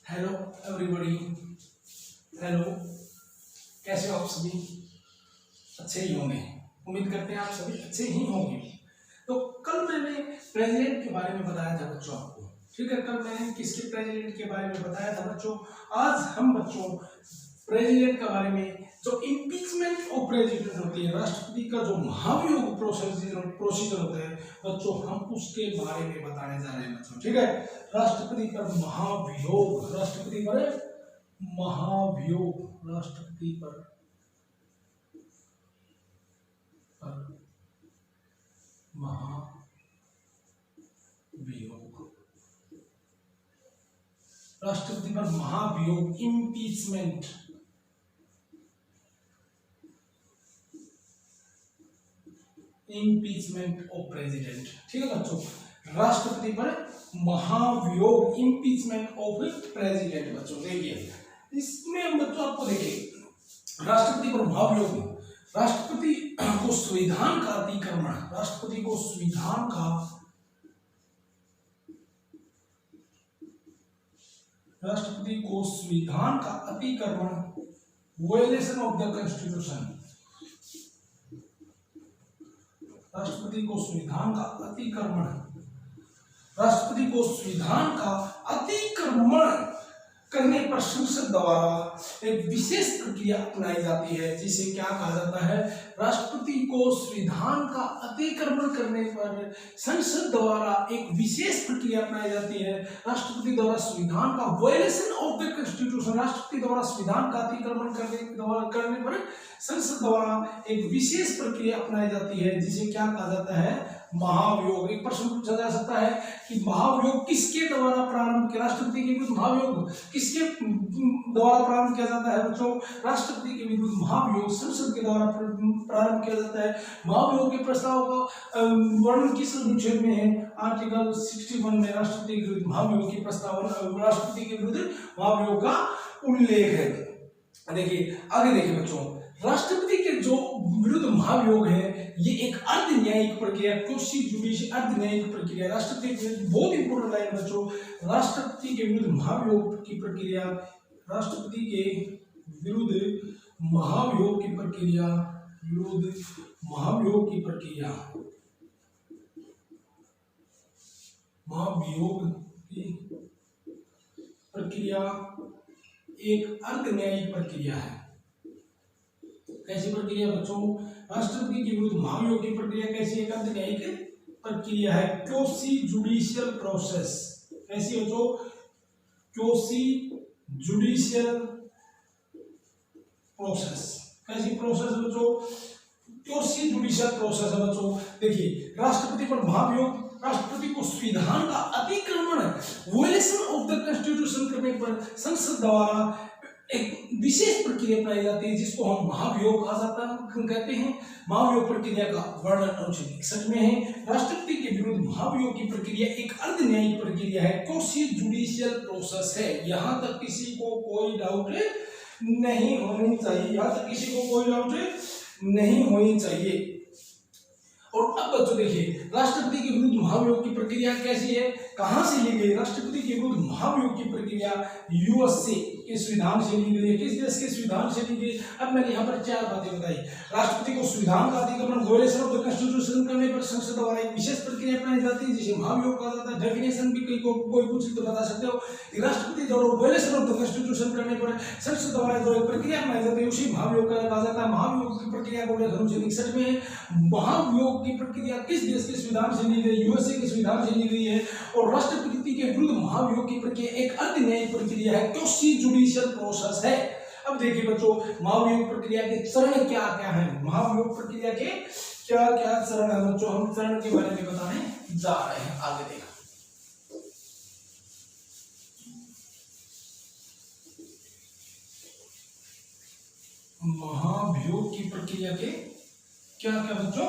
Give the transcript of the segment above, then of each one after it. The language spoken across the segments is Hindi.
Hello everybody. हेलो, कैसे हो आप सभी? अच्छे ही होंगे, उम्मीद करते हैं आप सभी अच्छे ही होंगे। तो कल मैंने प्रेसिडेंट के बारे में बताया था बच्चों आपको, ठीक है। कल मैंने किसके प्रेसिडेंट के बारे में बताया था बच्चों। आज हम बच्चों प्रेसिडेंट के बारे में, जो इम्पीचमेंट ऑफ प्रेसिडेंट होती है, राष्ट्रपति का जो महाभियोग प्रोसीजर होता है बच्चों, हम उसके बारे में बताने जा रहे हैं बच्चों, ठीक है। राष्ट्रपति पर महाभियोग, राष्ट्रपति पर महाभियोग, राष्ट्रपति पर महाभियोग, राष्ट्रपति पर महाभियोग, इम्पीचमेंट, इम्पीचमेंट ऑफ प्रेसिडेंट, ठीक है बच्चों। राष्ट्रपति पर महाभियोग, इम्पीचमेंट ऑफ प्रेसिडेंट बच्चों। देखिए इसमें हम बच्चों आपको देखिए राष्ट्रपति पर महाभियोग, राष्ट्रपति को संविधान का अतिक्रमण, राष्ट्रपति को संविधान का, राष्ट्रपति को संविधान का अतिक्रमण, वायलेशन ऑफ द कॉन्स्टिट्यूशन, राष्ट्रपति को संविधान का अतिक्रमण, राष्ट्रपति को संविधान का अतिक्रमण करने पर संसद द्वारा एक विशेष प्रक्रिया अपनाई जाती है, जिसे क्या कहा जाता है। राष्ट्रपति को संविधान का अतिक्रमण करने पर संसद द्वारा एक विशेष प्रक्रिया अपनाई जाती है। राष्ट्रपति द्वारा संविधान का वायलेशन ऑफ द कॉन्स्टिट्यूशन, राष्ट्रपति द्वारा संविधान का अतिक्रमण करने पर संसद द्वारा एक विशेष प्रक्रिया अपनाई जाती है, जिसे क्या कहा जाता है, महाभियोग। एक प्रश्न पूछा जा सकता है कि महाभियोग किसके द्वारा प्रारंभ किया, राष्ट्रपति के विरुद्ध महाभियोग किसके द्वारा प्रारंभ किया जाता है बच्चों। राष्ट्रपति के विरुद्ध महाभियोग संसद के द्वारा प्रारंभ किया जाता है। महाभियोग के प्रस्ताव का वर्णन किस अनुच्छेद में है, आर्टिकल 61 में राष्ट्रपति के विरुद्ध महाभियोग की प्रस्तावना, राष्ट्रपति के विरुद्ध महाभियोग का उल्लेख है। देखिए आगे देखिए बच्चों, राष्ट्रपति के जो विरुद्ध महाभियोग है ये एक अर्ध न्यायिक प्रक्रिया, क्वासी जुडिशियल अर्ध न्यायिक प्रक्रिया। राष्ट्रपति के विरुद्ध, बहुत इंपोर्टेंट लाइन बच्चों, राष्ट्रपति के विरुद्ध महाभियोग की प्रक्रिया, राष्ट्रपति के विरुद्ध महाभियोग की प्रक्रिया, विरुद्ध महाभियोग की प्रक्रिया, महाभियोग की प्रक्रिया एक अर्ध न्यायिक प्रक्रिया है। कैसी प्रक्रिया बच्चों, राष्ट्रपति के विरुद्ध महाभियोग की प्रक्रिया कैसी, एक अर्ध न्यायिक प्रक्रिया है, क्वासी जुडिशियल प्रोसेस। कैसी बच्चों, क्वासी जुडिशियल प्रोसेस। कैसी प्रोसेस बच्चों, क्वासी जुडिशियल प्रोसेस है बच्चों। देखिए राष्ट्रपति पर महाभियोग, राष्ट्रपति को संविधान का अतिक्रमण, वायलेशन ऑफ द कॉन्स्टिट्यूशन करने पर संसद द्वारा एक विशेष प्रक्रिया अपनाई जाती है, जिसको हम महाभियोग कहा जाता है, कहते हैं। महाभियोग प्रक्रिया का वर्णन अनुच्छेद 61 में है। राष्ट्रपति के विरुद्ध महाभियोग की प्रक्रिया एक अर्ध न्यायिक प्रक्रिया है, क्वासी जुडिशियल प्रोसेस है। यहां तक किसी को कोई डाउट नहीं होनी चाहिए, यहां तक किसी को कोई डाउट नहीं होनी चाहिए। और अब बच्चों देखिए राष्ट्रपति के विरुद्ध महाभियोग की प्रक्रिया कैसी है, कहां से ली गई। राष्ट्रपति के विरुद्ध महाभियोग की प्रक्रिया यूएसए के संविधान से ली गई है। किस देश के संविधान से ली गई। अब मैंने यहाँ पर चार बातें बताई। राष्ट्रपति को संविधान का अतिक्रमण, वायलेशन ऑफ द कॉन्स्टिट्यूशन करने पर संसद द्वारा एक विशेष प्रक्रिया अपनाई जाती है, जिसे महाभियोग कहा जाता है। डेफिनेशन भी कोई पूछे तो बता सकते हो। राष्ट्रपति द्वारा वायलेशन ऑफ द कॉन्स्टिट्यूशन करने पर संसद द्वारा जो एक प्रक्रिया अपनाई जाती है उसी महाभियोग कहा जाता है। महाभियोग की प्रक्रिया को अनुच्छेद 61 में है। महाभियोग की प्रक्रिया किस देश के संविधान से ली गई, यूएसए के संविधान से ली गई है। और राष्ट्रपति के विरुद्ध महाभियोग की प्रक्रिया एक अर्ध न्यायिक प्रक्रिया है, क्वासी जुडिशियल प्रोसेस है। अब देखिए बच्चों महाभियोग प्रक्रिया के चरण क्या क्या हैं, महाभियोग प्रक्रिया के क्या क्या चरण है बच्चों, हम चरण के बारे में बताने जा रहे हैं। आगे देखा महाभियोग की प्रक्रिया के क्या क्या बच्चों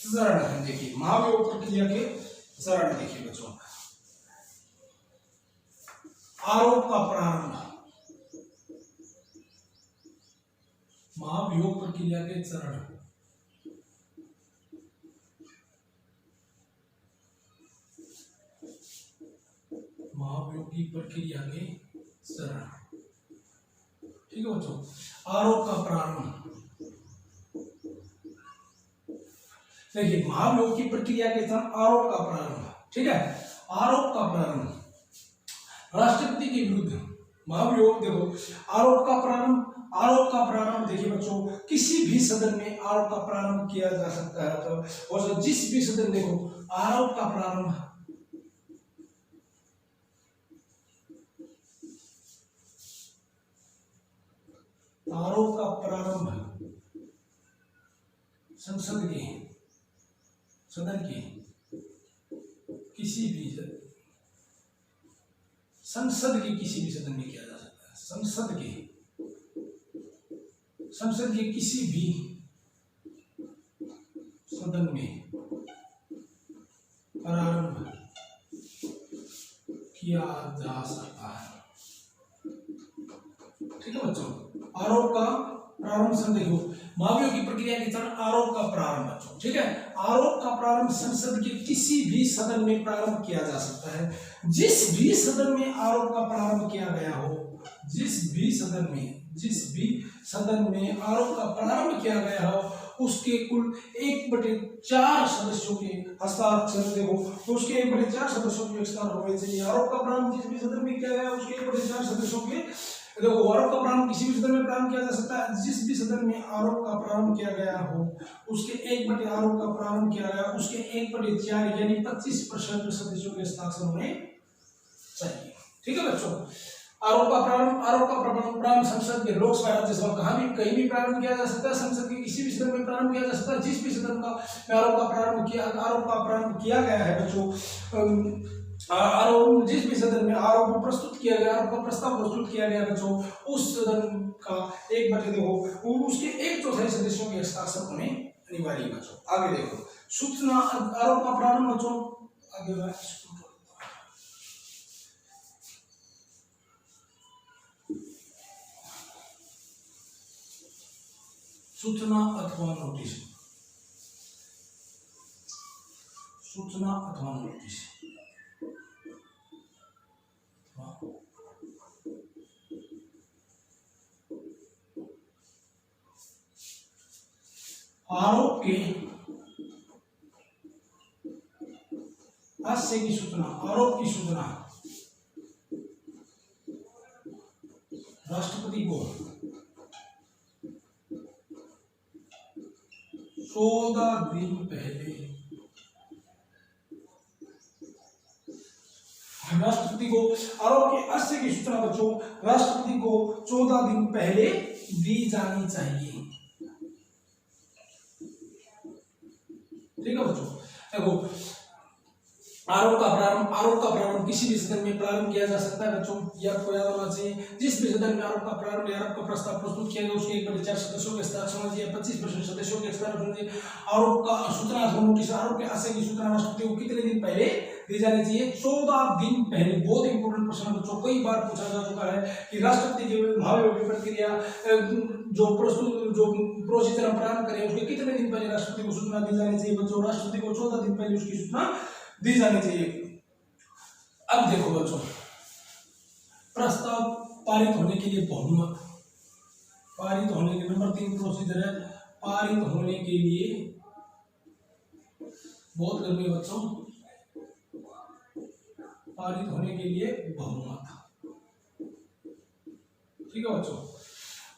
चरण है। देखिए महाभियोग प्रक्रिया के चरण देखिए बच्चों, आरोप का प्रारंभ, महाभियोग प्रक्रिया के चरण, महाभियोग की प्रक्रिया के चरण। ठीक है बच्चों, आरोप का प्रारंभ। देखिए महाभियोग की प्रक्रिया के दौरान आरोप का प्रारंभ। ठीक है, आरोप का प्रारंभ राष्ट्रपति के विरुद्ध महाभियोग। देखो आरोप का प्रारंभ, आरोप का प्रारंभ देखिए बच्चों, किसी भी सदन में आरोप का प्रारंभ किया जा सकता है। तो और जिस भी सदन, देखो आरोप का प्रारंभ संसद के, सदन के किसी भी, संसद के किसी भी सदन में किया जा सकता है। संसद के किसी भी सदन में प्रारंभ किया जा सकता है। ठीक है बच्चों, आरोप का प्रारंभ देखो महाभियोग की प्रक्रिया के दौरान आरोप का प्रारंभ बच्चों। ठीक है, आरोप का प्रारंभ संसद के किसी भी सदन में प्रारंभ किया जा सकता है। जिस भी सदन में आरोप का प्रारंभ किया गया हो, जिस भी सदन में आरोप का प्रारंभ किया गया हो, उसके कुल 1/4 सदस्यों के हस्ताक्षर। देखो उसके 1/4 सदस्यों के हस्ताक्षर होने चाहिए। आरोप का प्रारंभ जिस भी सदन में किया गया उसके 1/4 सदस्यों के। देखो आरोप का प्रारंभ किसी भी सदन में प्रारंभ किया जा सकता है। जिस भी सदन में आरोप का प्रारंभ किया गया हो उसके 1/4 यानी 25% सदस्यों के हस्ताक्षर होने चाहिए। ठीक है बच्चों, आरोप का प्रारंभ संसद के लोकसभा राज्यसभा कहीं भी प्रारंभ किया जा सकता है। संसद के किसी भी सदन में प्रारंभ किया जा सकता है। जिस भी सदन का आरोप का प्रारंभ किया गया है बच्चों, आरोप जिस भी सदन में आरोप प्रस्तुत किया गया, आरोप का प्रस्ताव प्रस्तुत किया गया बच्चों, उस सदन का उसके 1/4 सदस्यों के हस्ताक्षर होने अनिवार्य है बच्चों। आगे देखो सूचना आरोप का प्रारंभ बच्चों, आगे सूचना अथवा नोटिस। सूचना अथवा नोटिस आरोप के हास्य की सूचना, आरोप की सूचना राष्ट्रपति को 14 दिन पहले, राष्ट्रपति को आरोप के हास्य की सूचना बच्चों राष्ट्रपति को 14 दिन पहले दी जानी चाहिए। ठीक है बच्चों, देखो आरोप का प्रारंभ किसी भी सदन में प्रारंभ किया जा सकता है बच्चों, यह आपको याद होना चाहिए। जिस भी सदन में आरोप का प्रारंभ या आरोप का प्रस्ताव प्रस्तुत किया गया उसके 1/4 सदस्यों के हस्ताक्षर होना चाहिए, 25% सदस्यों के हस्ताक्षर होना चाहिए। आरोप का सूचना अथवा नोटिस, आरोप के हास्य की सूचना राष्ट्रपति को कितने दिन पहले दी जानी चाहिए? 14 दिन पहले। बहुत इंपोर्टेंट प्रश्न बच्चों, कई बार पूछा जा चुका है कि राष्ट्रपति की महाभियोग की प्रक्रिया जो प्रोसीजर प्रारंभ करें उसके कितने दिन पहले राष्ट्रपति को सूचना दी जानी चाहिए बच्चों? राष्ट्रपति को 14 दिन पहले उसकी सूचना दी जानी चाहिए। अब देखो बच्चों, प्रस्ताव पारित होने के लिए बहुमत, पारित होने के नंबर 3 प्रोसीजर है पारित होने के लिए, बहुत गर्मी है बच्चों, पारित होने के लिए बहुमत। ठीक है बच्चों,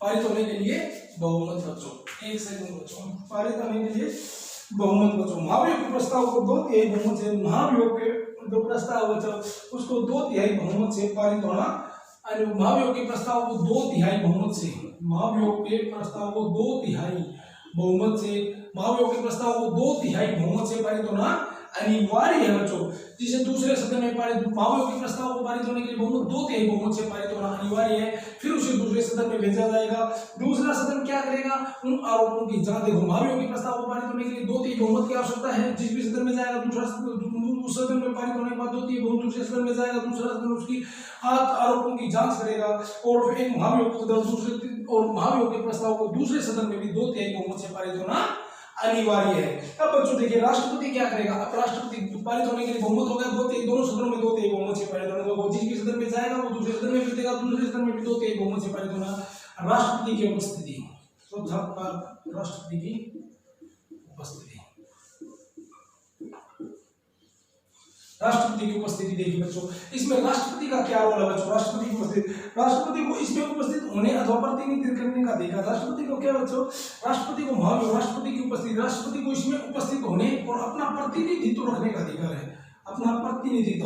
पारित होने के लिए बहुमत बच्चों, एक सेकंड बच्चों, पारित होने के लिए बहुमत बच्चों। महाभियोग के प्रस्ताव को 2/3 बहुमत से, महाभियोग के जो प्रस्ताव बच्चों उसको 2/3 बहुमत से पारित होना। महाभियोग के प्रस्ताव को 2/3 बहुमत से, महाभियोग के प्रस्ताव को 2/3 बहुमत से, महाभियोग के प्रस्ताव को 2/3 बहुमत से पारित होना अनिवार्य है बच्चों। जिसे दूसरे सदन में पारित, महाभियोग के प्रस्ताव को पारित होने के लिए बहुमत 2/3 बहुमत से पारित होना अनिवार्य है। फिर उसे दूसरे सदन में भेजा जाएगा। दूसरा सदन क्या करेगा? उन आरोपों की जांच। देखो महाभियोग के प्रस्ताव को पारित होने के लिए 2/3 बहुमत की आवश्यकता है। जिस भी सदन में जाएगा दूसरा उस सदन में पारित होने के बाद 2/3 बहुमत दूसरे सदन में जाएगा। दूसरा सदन उसकी आरोपों की जांच करेगा और फिर महाभियोग के प्रस्ताव को दूसरे सदन में भी 2/3 बहुमत से पारित होना अनिवार्य है। अब बच्चों देखिए राष्ट्रपति क्या करेगा, अब राष्ट्रपति पारित होने के लिए बहुमत हो गया, दोनों सदनों में 2/3 बहुमत से पारित होना, तो जिस भी सदन में जाएगा वो दूसरे सदन में भी देगा, दूसरे सदन में भी 2/3 बहुमत से पारित होना। राष्ट्रपति की उपस्थिति, चौथा पर राष्ट्रपति की उपस्थिति, राष्ट्रपति की उपस्थिति देखिए बच्चों, इसमें राष्ट्रपति का क्या रोल है बच्चों, राष्ट्रपति की उपस्थिति, राष्ट्रपति को इसमें उपस्थित होने अथवा प्रतिनिधित्व करने का अधिकार, राष्ट्रपति को क्या बच्चों, राष्ट्रपति को महाभियोग, राष्ट्रपति की उपस्थिति, राष्ट्रपति को इसमें उपस्थित होने और अपना प्रतिनिधित्व रखने का अधिकार है, अपना प्रतिनिधित्व,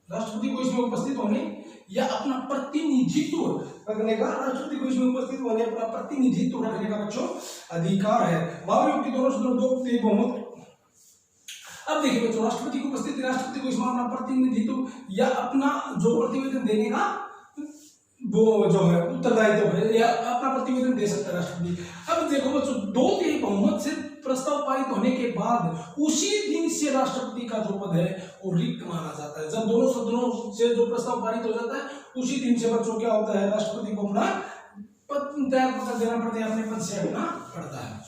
राष्ट्रपति को इसमें उपस्थित होने या अपना प्रतिनिधित्व रखने का, राष्ट्रपति को इसमें उपस्थित होने अपना प्रतिनिधित्व रखने का बच्चों अधिकार है। महाभियोग की दोनों सदनों 2/3 बहुमत। अब देखिए बच्चों राष्ट्रपति की उपस्थिति, राष्ट्रपति को इसमें अपना प्रतिनिधित्व या अपना जो प्रतिवेदन देने का वो जो है उत्तरदायित्व है या अपना प्रतिवेदन दे सकता है राष्ट्रपति। अब देखो बच्चों 2/3 बहुमत से प्रस्ताव पारित होने के बाद उसी दिन से राष्ट्रपति का जो पद है वो रिक्त माना जाता है। जब दोनों सदनों से जो प्रस्ताव पारित हो जाता है उसी दिन से बच्चों क्या होता है, राष्ट्रपति को अपना पद तैयार कर देना पड़ता है, अपने पद से हटना पड़ता है।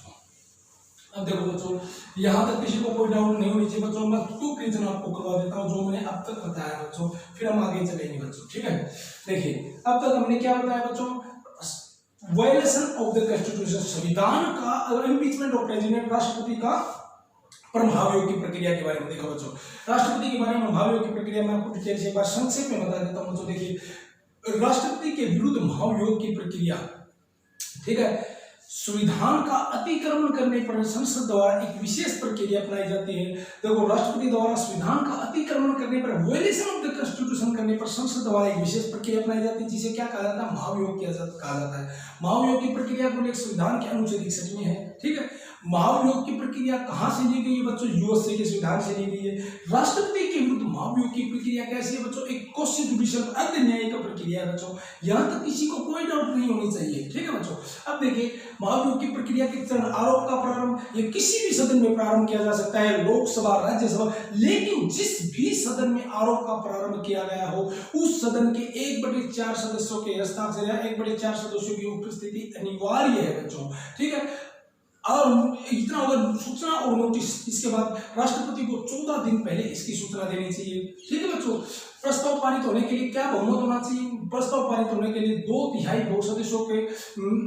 अब देखो बच्चों यहाँ तक किसी को कोई डाउट नहीं होनी चाहिए बच्चों, मैं 2 क्वेश्चन आपको करवा देता हूँ जो मैंने अब तक बताया बच्चों, फिर हम आगे चलेंगे बच्चों, ठीक है। देखिए अब तक हमने क्या बताया बच्चों, वायलेशन ऑफ द कॉन्स्टिट्यूशन, संविधान का, इम्पीचमेंट ऑफ प्रेसिडेंट, राष्ट्रपति का पर महाभियोग की प्रक्रिया के बारे में देखा बच्चों। राष्ट्रपति के बारे में महाभियोग की प्रक्रिया में आपको डिटेल से एक बार संक्षेप में बता देता हूँ बच्चों। देखिए राष्ट्रपति के विरुद्ध महाभियोग की प्रक्रिया, ठीक है, संविधान का अतिक्रमण करने पर संसद द्वारा एक विशेष प्रक्रिया अपनाई जाती है। देखो राष्ट्रपति द्वारा संविधान का अतिक्रमण करने पर, वायलेशन ऑफ द कॉन्स्टिट्यूशन करने पर संसद द्वारा एक विशेष प्रक्रिया अपनाई जाती है जिसे क्या कहा जाता है, महाभियोग कहा जाता है। महाभियोग की प्रक्रिया को लेकर संविधान के अनुच्छेद 61 में है, ठीक है। महाभियोग की प्रक्रिया कहाँ से ली गई है बच्चों, यूएसए के संविधान से ली गई है। राष्ट्रपति के विरुद्ध महाभियोग की प्रक्रिया कैसी है बच्चों, एक कॉन्स्टिट्यूशनल अर्ध न्यायिक प्रक्रिया है बच्चों, यहाँ तक किसी को कोई डाउट नहीं होनी चाहिए, ठीक है बच्चों। अब देखिए महाभियोग की प्रक्रिया के चरण, आरोप का प्रारंभ ये किसी भी सदन में प्रारंभ किया जा सकता है, लोकसभा, राज्यसभा, लेकिन जिस भी सदन में आरोप का प्रारंभ किया गया हो उस सदन के 1/4 सदस्यों के हस्ताक्षर या 1/4 सदस्यों की उपस्थिति अनिवार्य है बच्चों, ठीक है। और इतना अगर सूचना और नोटिस, इसके बाद राष्ट्रपति को 14 दिन पहले इसकी सूचना देनी चाहिए, ठीक है बच्चों। प्रस्ताव पारित होने के लिए क्या बहुमत होना चाहिए, प्रस्ताव पारित होने के लिए 2/3 सदस्यों के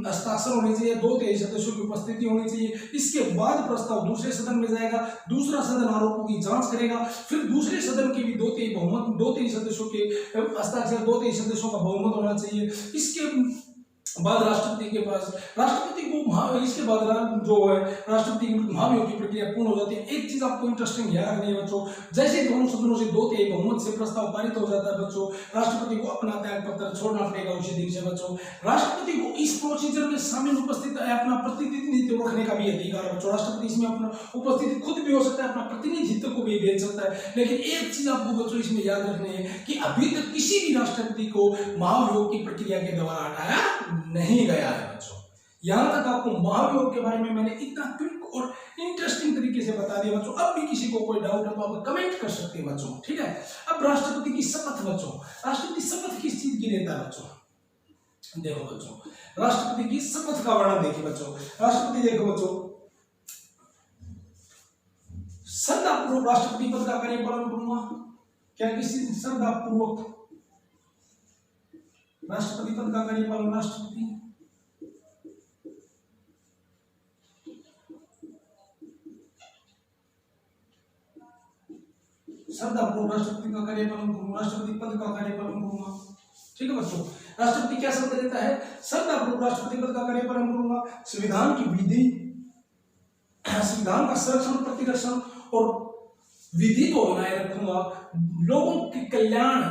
हस्ताक्षर होने चाहिए, 2/3 सदस्यों की उपस्थिति होनी चाहिए। इसके बाद प्रस्ताव दूसरे सदन में जाएगा, दूसरा सदन आरोपों की जांच करेगा, फिर दूसरे सदन की भी 2/3 बहुमत, 2/3 सदस्यों के हस्ताक्षर, 2/3 सदस्यों का बहुमत होना चाहिए। इसके बाद राष्ट्रपति के पास, राष्ट्रपति को इसके बाद जो है राष्ट्रपति की महाभियोग की प्रक्रिया पूर्ण हो जाती है। एक चीज आपको इंटरेस्टिंग याद रखनी है बच्चों, जैसे दोनों सदनों से 2/3 बहुमत से प्रस्ताव पारित हो जाता है बच्चों, राष्ट्रपति को अपना त्याग पत्र छोड़ना पड़ेगा उसी दिन से बच्चों। राष्ट्रपति को इस प्रोसीजर में शामिल उपस्थित अपना प्रतिनिधित्व रखने का भी अधिकार है बच्चों। राष्ट्रपति इसमें अपना उपस्थिति खुद भी हो सकता है, अपना प्रतिनिधित्व को भी भेज सकता है। लेकिन एक चीज आपको बच्चों इसमें याद रखनी है कि अभी तक किसी भी राष्ट्रपति को महाभियोग की प्रक्रिया के द्वारा हटाया नहीं गया है बच्चों। यहां तक आपको महाभियोग के बारे में मैंने इतना क्विक और इंटरेस्टिंग तरीके से बता दिया बच्चों। अब भी किसी को कोई डाउट है तो आप कमेंट कर सकते हैं बच्चों, ठीक है। अब राष्ट्रपति की शपथ बच्चों, राष्ट्रपति शपथ किस चीज की लेता है बच्चों, देखो बच्चों राष्ट्रपति की शपथ का वर्णन देखिए बच्चों। राष्ट्रपति देखो बच्चों, श्रद्धापूर्वक राष्ट्रपति पद का कार्यपालन करूंगा, क्या किसी श्रद्धापूर्वक राष्ट्रपति पद का कार्यपालन, राष्ट्रपति श्रद्धापूर्वक राष्ट्रपति का कार्यपालन करूंगा, राष्ट्रपति पद का कार्यपालन करूंगा, ठीक है बच्चों। राष्ट्रपति क्या शब्द देता है, श्रद्धापूर्वक राष्ट्रपति पद का कार्यपालन करूंगा, संविधान की विधि, संविधान का संरक्षण, प्रतिरक्षण और विधि को बनाए रखूंगा, लोगों के कल्याण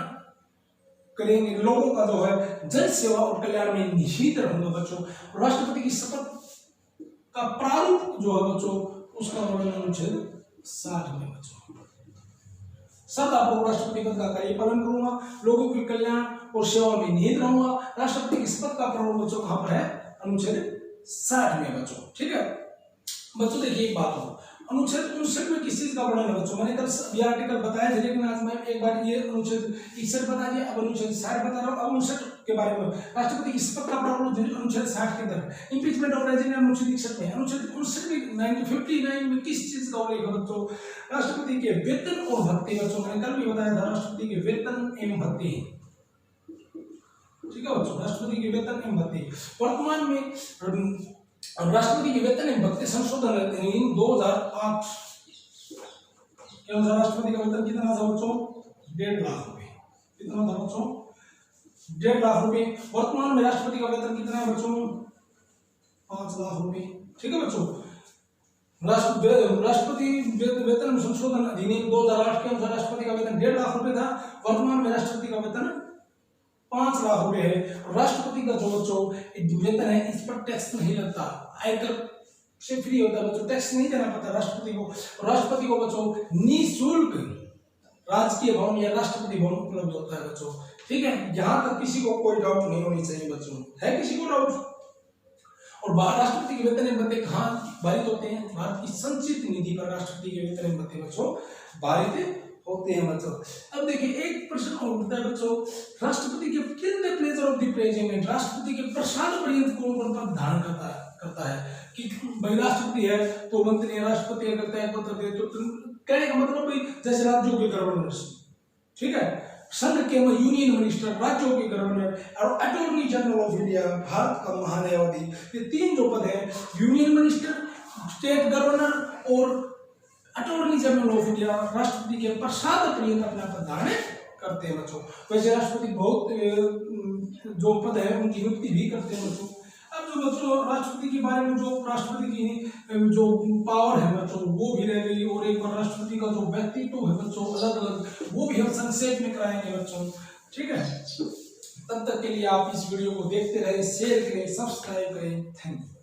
करेंगे, लोगों का जो है जन सेवा और कल्याण में निहित रहूंगा बच्चों। राष्ट्रपति की शपथ का प्रारूप जो है बच्चों उसका वर्णन अनुच्छेद 60 में बच्चों। श्रद्धापूर्वक राष्ट्रपति पद का कार्यपालन करूंगा, लोगों के कल्याण और सेवा में निहित रहूंगा। राष्ट्रपति की शपथ का प्रारूप बच्चों कहां पर है, अनुच्छेद 60 में बच्चों, ठीक है बच्चों। देखिए एक बात हो, अनुच्छेद 59 में किस चीज का वर्णन है बच्चों? मैंने कल ये आर्टिकल बताया था, लेकिन आज मैं एक बार ये अनुच्छेद 61 बता दिया, अब अनुच्छेद 60 बता रहा हूँ। अब अनुच्छेद के बारे में राष्ट्रपति की शपथ का प्रावधान अनुच्छेद 60 के अंदर, इम्पीचमेंट ऑफ प्रेसिडेंट अनुच्छेद 61 में, अनुच्छेद 59 में 1959 में किस चीज का उल्लेख है बच्चों? राष्ट्रपति के वेतन और भत्ते बच्चों, मैंने कल भी बताया था, राष्ट्रपति के वेतन एवं भत्ते, ठीक है बच्चों, राष्ट्रपति के वेतन एवं भत्ते। वर्तमान में राष्ट्रपति के वेतन एवं भत्ते संशोधन 2008 के अनुसार राष्ट्रपति का वेतन कितना था बच्चों? 1.5 लाख रुपए। कितना था बच्चों? 1.5 लाख रुपए। वर्तमान में राष्ट्रपति का वेतन कितना है बच्चों? 5 लाख रुपए। ठीक है बच्चों, राष्ट्रपति वेतन संशोधन अधिनियम 2008 के अनुसार राष्ट्रपति का वेतन 1.5 लाख रुपए था। वर्तमान में राष्ट्रपति का वेतन 5 लाख रुपए है। राष्ट्रपति का जो बच्चों वेतन है, इस पर टैक्स नहीं लगता, आयकर से फ्री होता है बच्चों, टैक्स नहीं देना पड़ता राष्ट्रपति को। राष्ट्रपति को बच्चों निःशुल्क राजकीय भवन या राष्ट्रपति भवन उपलब्ध होता है बच्चों। ठीक है, यहाँ तक किसी को कोई डाउट नहीं होनी चाहिए बच्चों। है किसी को डाउट? और राष्ट्रपति के वेतन एवं भत्ते कहाँ पारित होते हैं? भारत की संचित निधि पर राष्ट्रपति के वेतन एवं भत्ते बच्चों पारित होते हैं बच्चों। अब देखिए एक प्रश्न और उठता है बच्चों, राष्ट्रपति के किन the pleasure of the president, राष्ट्रपति के प्रसाद पर्यंत कौन कौन पद धारण करता है? कि भाई राष्ट्रपति है तो मंत्री, राष्ट्रपति करता है पद दे, तो कहने का मतलब भाई जैसे राज्यों के गवर्नर, ठीक है, संघ के यूनियन मिनिस्टर, राज्यों के गवर्नर और attorney general of India, Bharat का महान्यायवादी, ये तीन जो पद है, यूनियन मिनिस्टर, स्टेट गवर्नर और अटॉर्नी जनरल ऑफ इंडिया, राष्ट्रपति के प्रसाद पर्यंत अपना पद धारण करते हैं बच्चों। वैसे राष्ट्रपति बहुत जो पद है उनकी नियुक्ति भी करते हैं बच्चों। अब जो बच्चों राष्ट्रपति के बारे में जो राष्ट्रपति की जो पावर है बच्चों वो भी रह गई, और एक बार राष्ट्रपति का जो व्यक्तित्व है बच्चों अलग अलग, वो भी हम संक्षेप में कराएंगे बच्चों। ठीक है, तब तक के लिए आप इस वीडियो को देखते रहे, शेयर करें, सब्सक्राइब करें। Thank you.